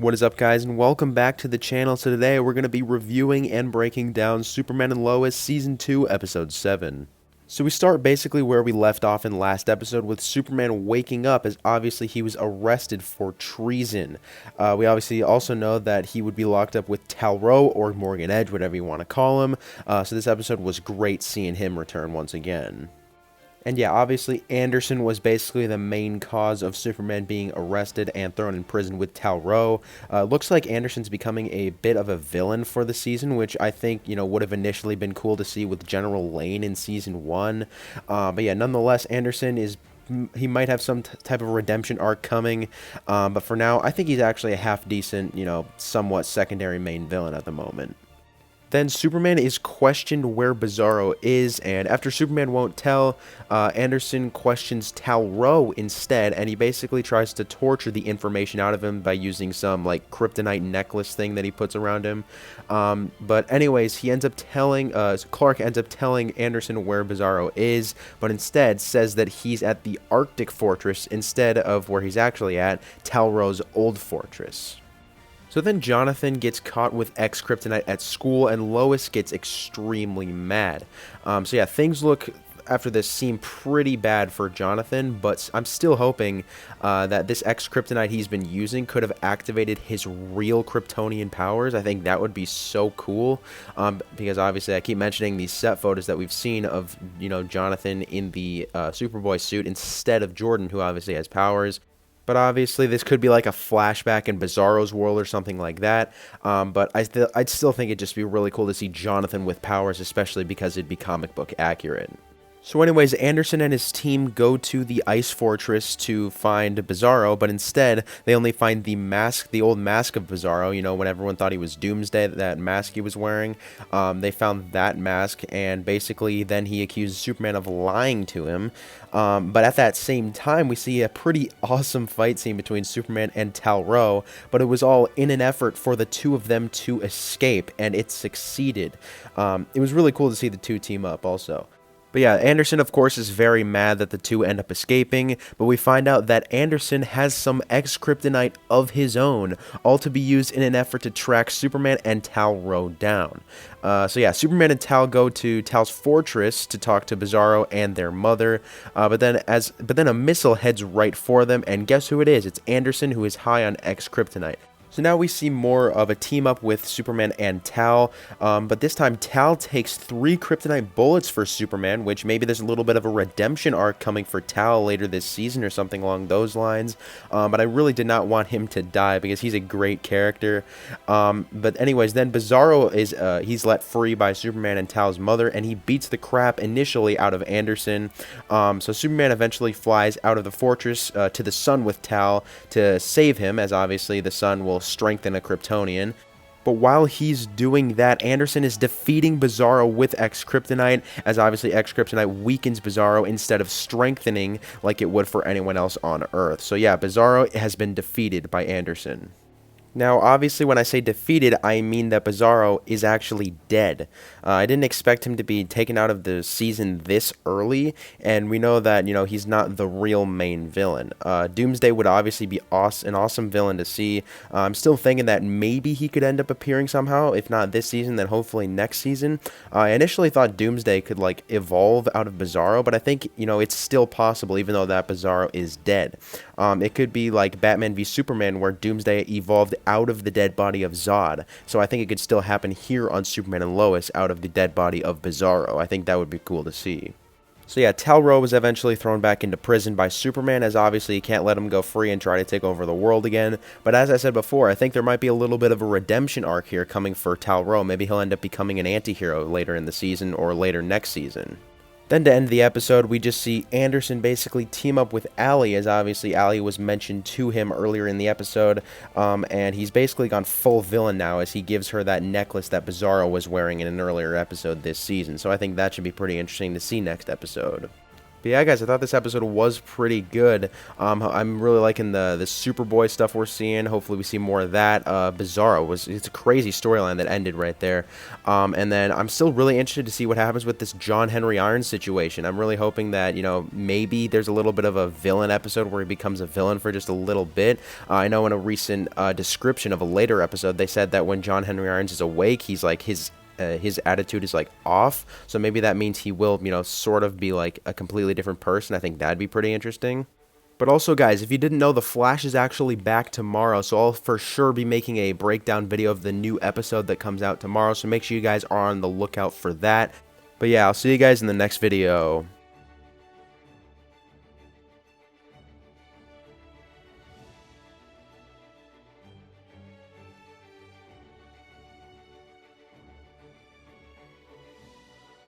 What is up, guys, and welcome back to the channel. So today we're going to be reviewing and breaking down Superman and Lois Season 2, Episode 7. So we start basically where we left off in last episode with Superman waking up as obviously he was arrested for treason. We obviously also know that he would be locked up with Tal-Rho or Morgan Edge, whatever you want to call him. So this episode was great seeing him return once again. And yeah, obviously Anderson was basically the main cause of Superman being arrested and thrown in prison with Tal-Rho. Looks like Anderson's becoming a bit of a villain for the season, which I think, would have initially been cool to see with General Lane in Season 1. But yeah, nonetheless, Anderson he might have some type of redemption arc coming. But for now, I think he's actually a half-decent, somewhat secondary main villain at the moment. Then Superman is questioned where BIZARRO is, and after Superman won't tell, Anderson questions Tal-Rho instead, and he basically tries to torture the information out of him by using some, kryptonite necklace thing that he puts around him. But anyways, he ends up telling, Clark ends up telling Anderson where BIZARRO is, but instead says that he's at the Arctic Fortress instead of where he's actually at, Tal-Rho's old fortress. So then Jonathan gets caught with X-Kryptonite at school, and Lois gets extremely mad. So yeah, things look, after this, seem pretty bad for Jonathan, but I'm still hoping that this X-Kryptonite he's been using could have activated his real Kryptonian powers. I think that would be so cool, because obviously I keep mentioning these set photos that we've seen of, Jonathan in the Superboy suit instead of Jordan, who obviously has powers. But obviously, this could be like a flashback in BIZARRO's world or something like that. But I'd still think it'd just be really cool to see Jonathan with powers, especially because it'd be comic book accurate. So anyways, Anderson and his team go to the Ice Fortress to find BIZARRO, but instead, they only find the mask, the old mask of BIZARRO, when everyone thought he was Doomsday, that mask he was wearing. They found that mask, and basically then he accuses Superman of lying to him. But at that same time, we see a pretty awesome fight scene between Superman and Tal-Rho, but it was all in an effort for the two of them to escape, and it succeeded. It was really cool to see the two team up also. But yeah, Anderson, of course, is very mad that the two end up escaping, but we find out that Anderson has some X-Kryptonite of his own, all to be used in an effort to track Superman and Tal-Rho down. So yeah, Superman and Tal go to Tal's fortress to talk to BIZARRO and their mother, but then a missile heads right for them, and guess who it is? It's Anderson, who is high on X-Kryptonite. So now we see more of a team up with Superman and Tal, but this time Tal takes 3 kryptonite bullets for Superman, which maybe there's a little bit of a redemption arc coming for Tal later this season or something along those lines, but I really did not want him to die because he's a great character. But anyways, then BIZARRO is, he's let free by Superman and Tal's mother, and he beats the crap initially out of Anderson. So Superman eventually flies out of the fortress to the sun with Tal to save him, as obviously the sun will strengthen a Kryptonian. But while he's doing that, Anderson is defeating BIZARRO with X-Kryptonite, as obviously X-Kryptonite weakens BIZARRO instead of strengthening like it would for anyone else on Earth. So yeah, BIZARRO has been defeated by Anderson. Now, obviously, when I say defeated, I mean that BIZARRO is actually dead. I didn't expect him to be taken out of the season this early, and we know that, he's not the real main villain. Doomsday would obviously be an awesome villain to see. I'm still thinking that maybe he could end up appearing somehow, if not this season, then hopefully next season. I initially thought Doomsday could, evolve out of BIZARRO, but I think, it's still possible, even though that BIZARRO is dead. It could be like Batman v Superman, where Doomsday evolved out of the dead body of Zod. So I think it could still happen here on Superman and Lois out of the dead body of BIZARRO. I think that would be cool to see. So yeah, Tal-Rho was eventually thrown back into prison by Superman, as obviously he can't let him go free and try to take over the world again. But as I said before, I think there might be a little bit of a redemption arc here coming for Tal-Rho. Maybe he'll end up becoming an anti-hero later in the season or later next season. Then to end the episode, we just see Anderson basically team up with Allie, as obviously Allie was mentioned to him earlier in the episode, and he's basically gone full villain now as he gives her that necklace that BIZARRO was wearing in an earlier episode this season. So I think that should be pretty interesting to see next episode. But yeah, guys, I thought this episode was pretty good. I'm really liking the Superboy stuff we're seeing. Hopefully we see more of that. BIZARRO it's a crazy storyline that ended right there. And then I'm still really interested to see what happens with this John Henry Irons situation. I'm really hoping that, you know, maybe there's a little bit of a villain episode where he becomes a villain for just a little bit. I know in a recent description of a later episode, they said that when John Henry Irons is awake, he's like his attitude is like off, so maybe that means he will, you know, sort of be like a completely different person. I think that'd be pretty interesting. But also, guys, if you didn't know, The Flash is actually back tomorrow, so I'll for sure be making a breakdown video of the new episode that comes out tomorrow, so make sure you guys are on the lookout for that. But yeah, I'll see you guys in the next video.